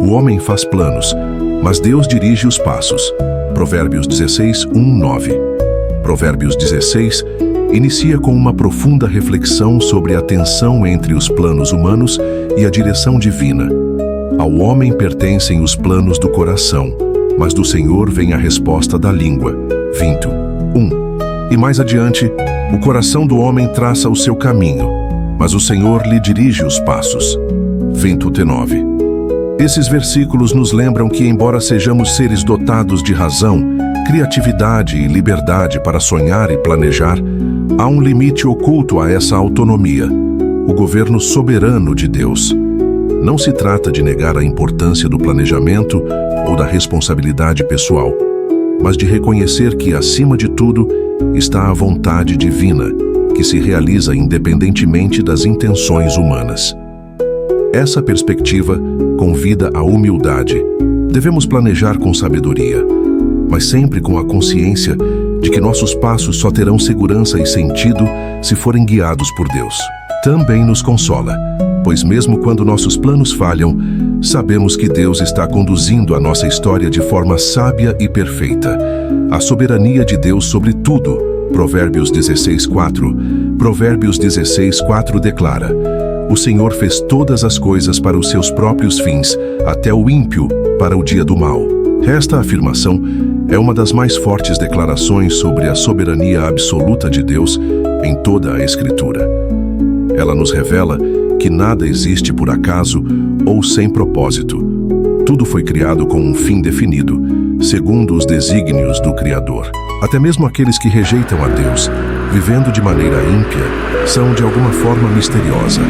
O homem faz planos, mas Deus dirige os passos. Provérbios 16, 1, 9. Provérbios 16 inicia com uma profunda reflexão sobre a tensão entre os planos humanos e a direção divina. Ao homem pertencem os planos do coração, mas do Senhor vem a resposta da língua. 21. E mais adiante, o coração do homem traça o seu caminho, mas o Senhor lhe dirige os passos. 29. Esses versículos nos lembram que, embora sejamos seres dotados de razão, criatividade e liberdade para sonhar e planejar, há um limite oculto a essa autonomia: o governo soberano de Deus. Não se trata de negar a importância do planejamento ou da responsabilidade pessoal, mas de reconhecer que, acima de tudo, está a vontade divina, que se realiza independentemente das intenções humanas. Essa perspectiva convida à humildade. Devemos planejar com sabedoria, mas sempre com a consciência de que nossos passos só terão segurança e sentido se forem guiados por Deus. Também nos consola, pois mesmo quando nossos planos falham, sabemos que Deus está conduzindo a nossa história de forma sábia e perfeita. A soberania de Deus sobre tudo. Provérbios 16, 4. Provérbios 16, 4 declara: o Senhor fez todas as coisas para os seus próprios fins, até o ímpio para o dia do mal. Esta afirmação é uma das mais fortes declarações sobre a soberania absoluta de Deus em toda a Escritura. Ela nos revela que nada existe por acaso ou sem propósito. Tudo foi criado com um fim definido, segundo os desígnios do Criador. Até mesmo aqueles que rejeitam a Deus, vivendo de maneira ímpia, são de alguma forma misteriosa,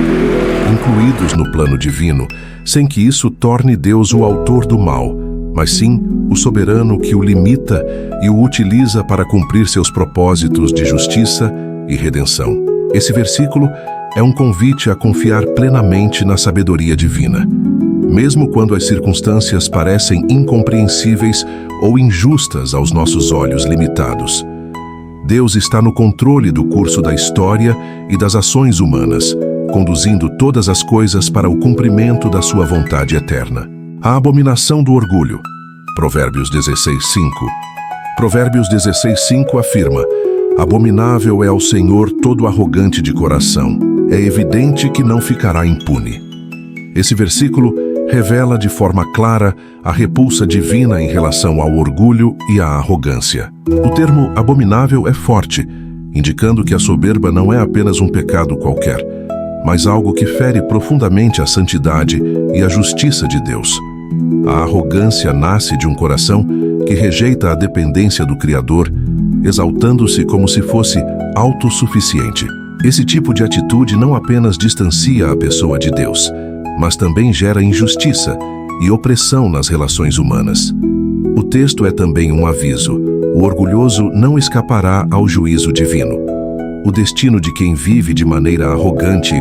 incluídos no plano divino, sem que isso torne Deus o autor do mal, mas sim o soberano que o limita e o utiliza para cumprir seus propósitos de justiça e redenção. Esse versículo é um convite a confiar plenamente na sabedoria divina, mesmo quando as circunstâncias parecem incompreensíveis ou injustas aos nossos olhos limitados. Deus está no controle do curso da história e das ações humanas, conduzindo todas as coisas para o cumprimento da sua vontade eterna. A abominação do orgulho. Provérbios 16, 5. Provérbios 16, 5 afirma: abominável é ao Senhor todo arrogante de coração. É evidente que não ficará impune. Esse versículo revela de forma clara a repulsa divina em relação ao orgulho e à arrogância. O termo abominável é forte, indicando que a soberba não é apenas um pecado qualquer, mas algo que fere profundamente a santidade e a justiça de Deus. A arrogância nasce de um coração que rejeita a dependência do Criador, exaltando-se como se fosse autossuficiente. Esse tipo de atitude não apenas distancia a pessoa de Deus, mas também gera injustiça e opressão nas relações humanas. O texto é também um aviso: o orgulhoso não escapará ao juízo divino. O destino de quem vive de maneira arrogante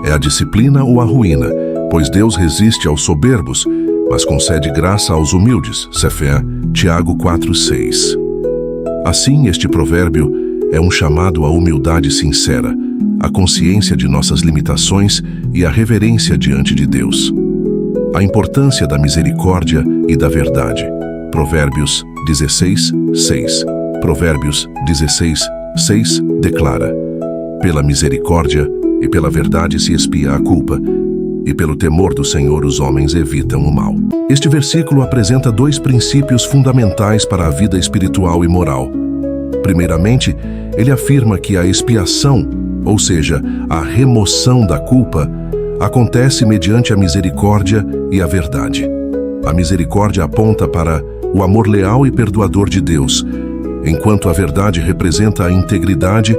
é a disciplina ou a ruína, pois Deus resiste aos soberbos, mas concede graça aos humildes. Sefé, Tiago 4:6. Assim, este provérbio é um chamado à humildade sincera, à consciência de nossas limitações e à reverência diante de Deus. A importância da misericórdia e da verdade. Provérbios 16, 6. Provérbios 16, 6 declara: pela misericórdia e pela verdade se expia a culpa, e pelo temor do Senhor os homens evitam o mal. Este versículo apresenta dois princípios fundamentais para a vida espiritual e moral. Primeiramente, ele afirma que a expiação, ou seja, a remoção da culpa, acontece mediante a misericórdia e a verdade. A misericórdia aponta para o amor leal e perdoador de Deus, enquanto a verdade representa a integridade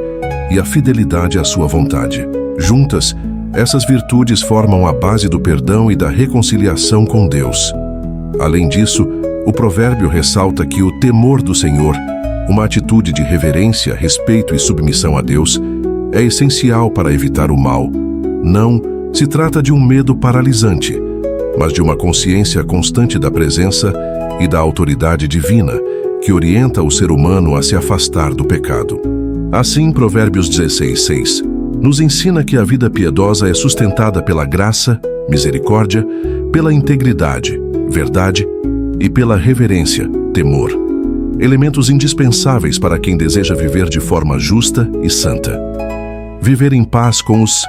e a fidelidade à sua vontade. Juntas, essas virtudes formam a base do perdão e da reconciliação com Deus. Além disso, o provérbio ressalta que o temor do Senhor, uma atitude de reverência, respeito e submissão a Deus, é essencial para evitar o mal. Não se trata de um medo paralisante, mas de uma consciência constante da presença e da autoridade divina, que orienta o ser humano a se afastar do pecado. Assim, Provérbios 16, 6 nos ensina que a vida piedosa é sustentada pela graça, misericórdia, pela integridade, verdade e pela reverência, temor. Elementos indispensáveis para quem deseja viver de forma justa e santa. Viver em paz com os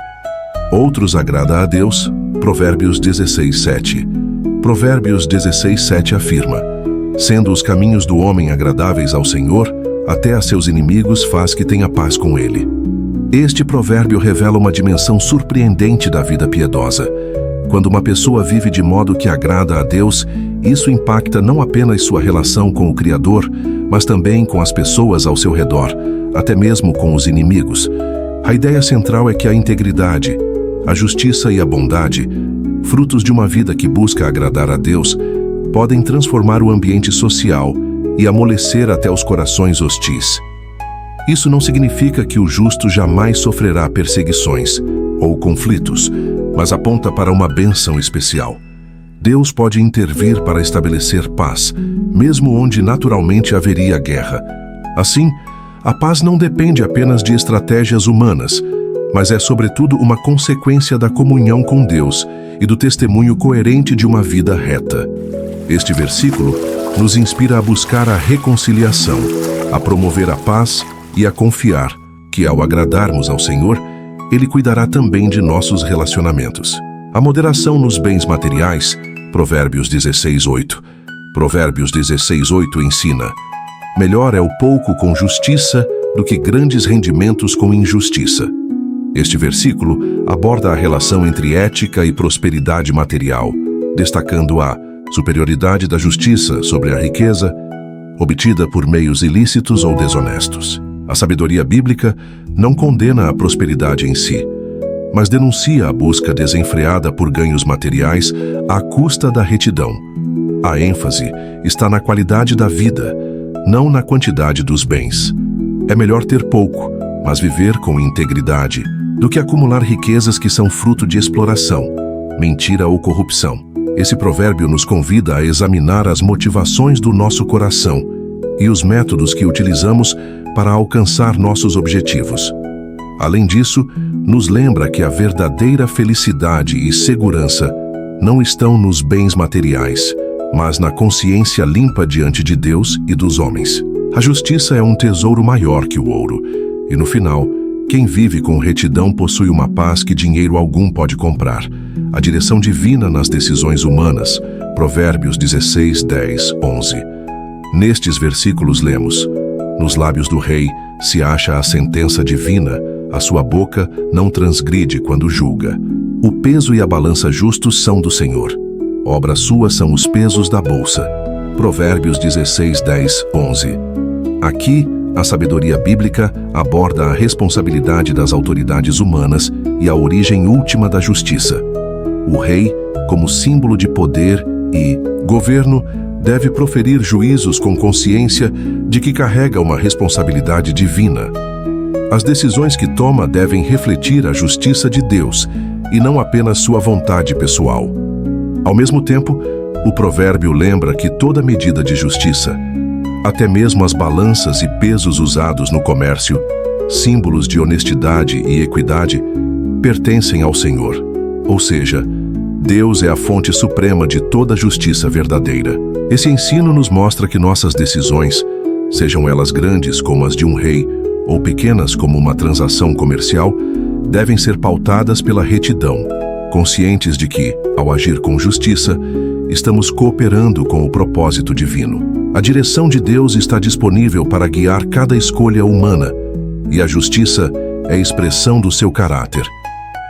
outros agrada a Deus. Provérbios 16:7. Provérbios 16:7 afirma: sendo os caminhos do homem agradáveis ao Senhor, até a seus inimigos faz que tenha paz com ele. Este provérbio revela uma dimensão surpreendente da vida piedosa. Quando uma pessoa vive de modo que agrada a Deus, isso impacta não apenas sua relação com o Criador, mas também com as pessoas ao seu redor, até mesmo com os inimigos. A ideia central é que a integridade, a justiça e a bondade, frutos de uma vida que busca agradar a Deus, podem transformar o ambiente social e amolecer até os corações hostis. Isso não significa que o justo jamais sofrerá perseguições ou conflitos, mas aponta para uma bênção especial. Deus pode intervir para estabelecer paz, mesmo onde naturalmente haveria guerra. Assim, a paz não depende apenas de estratégias humanas, mas é sobretudo uma consequência da comunhão com Deus e do testemunho coerente de uma vida reta. Este versículo nos inspira a buscar a reconciliação, a promover a paz e a confiar que, ao agradarmos ao Senhor, Ele cuidará também de nossos relacionamentos. A moderação nos bens materiais, Provérbios 16:8. Provérbios 16:8 ensina: melhor é o pouco com justiça do que grandes rendimentos com injustiça. Este versículo aborda a relação entre ética e prosperidade material, destacando a superioridade da justiça sobre a riqueza, obtida por meios ilícitos ou desonestos. A sabedoria bíblica não condena a prosperidade em si, mas denuncia a busca desenfreada por ganhos materiais à custa da retidão. A ênfase está na qualidade da vida, não na quantidade dos bens. É melhor ter pouco, mas viver com integridade, do que acumular riquezas que são fruto de exploração, mentira ou corrupção. Esse provérbio nos convida a examinar as motivações do nosso coração e os métodos que utilizamos para alcançar nossos objetivos. Além disso, nos lembra que a verdadeira felicidade e segurança não estão nos bens materiais, mas na consciência limpa diante de Deus e dos homens. A justiça é um tesouro maior que o ouro, e no final, quem vive com retidão possui uma paz que dinheiro algum pode comprar. A direção divina nas decisões humanas. Provérbios 16:10, 11. Nestes versículos lemos: nos lábios do rei se acha a sentença divina, a sua boca não transgride quando julga. O peso e a balança justos são do Senhor. Obra sua são os pesos da bolsa. Provérbios 16:10, 11. Aqui, a sabedoria bíblica aborda a responsabilidade das autoridades humanas e a origem última da justiça. O rei, como símbolo de poder e governo, deve proferir juízos com consciência de que carrega uma responsabilidade divina. As decisões que toma devem refletir a justiça de Deus e não apenas sua vontade pessoal. Ao mesmo tempo, o provérbio lembra que toda medida de justiça, até mesmo as balanças e pesos usados no comércio, símbolos de honestidade e equidade, pertencem ao Senhor. Ou seja, Deus é a fonte suprema de toda justiça verdadeira. Esse ensino nos mostra que nossas decisões, sejam elas grandes como as de um rei ou pequenas como uma transação comercial, devem ser pautadas pela retidão, conscientes de que, ao agir com justiça, estamos cooperando com o propósito divino. A direção de Deus está disponível para guiar cada escolha humana, e a justiça é expressão do seu caráter.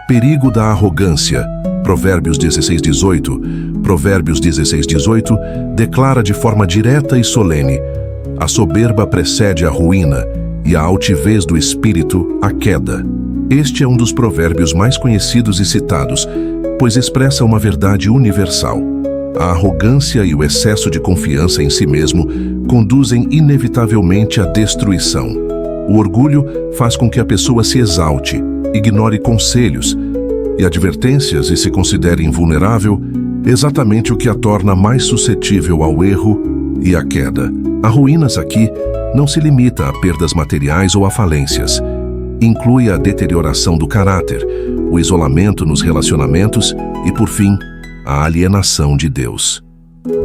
Perigo da arrogância. Provérbios 16:18. Provérbios 16:18 declara de forma direta e solene: a soberba precede a ruína e a altivez do espírito a queda. Este é um dos provérbios mais conhecidos e citados, pois expressa uma verdade universal. A arrogância e o excesso de confiança em si mesmo conduzem inevitavelmente à destruição. O orgulho faz com que a pessoa se exalte, ignore conselhos e advertências e se considere invulnerável, exatamente o que a torna mais suscetível ao erro e à queda. A ruínas aqui não se limita a perdas materiais ou a falências. Inclui a deterioração do caráter, o isolamento nos relacionamentos e, por fim, a alienação de Deus.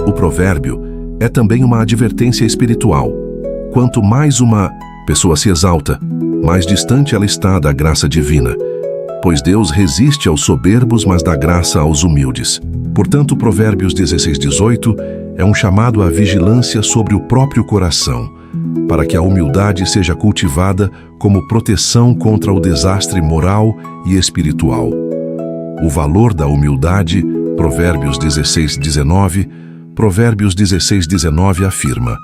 O provérbio é também uma advertência espiritual. Quanto mais uma pessoa se exalta, mais distante ela está da graça divina, pois Deus resiste aos soberbos, mas dá graça aos humildes. Portanto, Provérbios 16:18 é um chamado à vigilância sobre o próprio coração, para que a humildade seja cultivada como proteção contra o desastre moral e espiritual. O valor da humildade, Provérbios 16:19, Provérbios 16:19 afirma: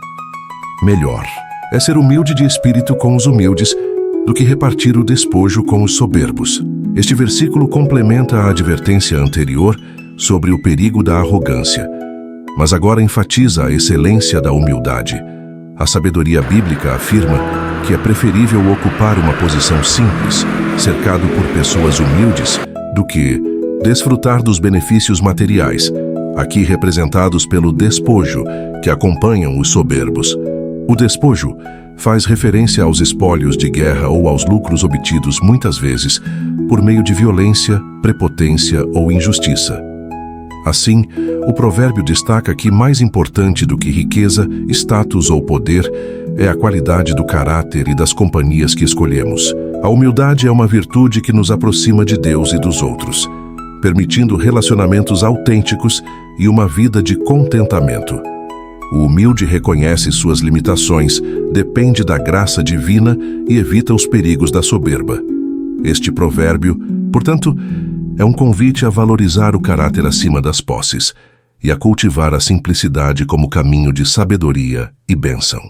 melhor é ser humilde de espírito com os humildes do que repartir o despojo com os soberbos. Este versículo complementa a advertência anterior sobre o perigo da arrogância, mas agora enfatiza a excelência da humildade. A sabedoria bíblica afirma que é preferível ocupar uma posição simples, cercado por pessoas humildes, do que desfrutar dos benefícios materiais, aqui representados pelo despojo, que acompanham os soberbos. O despojo faz referência aos espólios de guerra ou aos lucros obtidos muitas vezes por meio de violência, prepotência ou injustiça. Assim, o provérbio destaca que mais importante do que riqueza, status ou poder é a qualidade do caráter e das companhias que escolhemos. A humildade é uma virtude que nos aproxima de Deus e dos outros, permitindo relacionamentos autênticos e uma vida de contentamento. O humilde reconhece suas limitações, depende da graça divina e evita os perigos da soberba. Este provérbio, portanto, é um convite a valorizar o caráter acima das posses e a cultivar a simplicidade como caminho de sabedoria e bênção.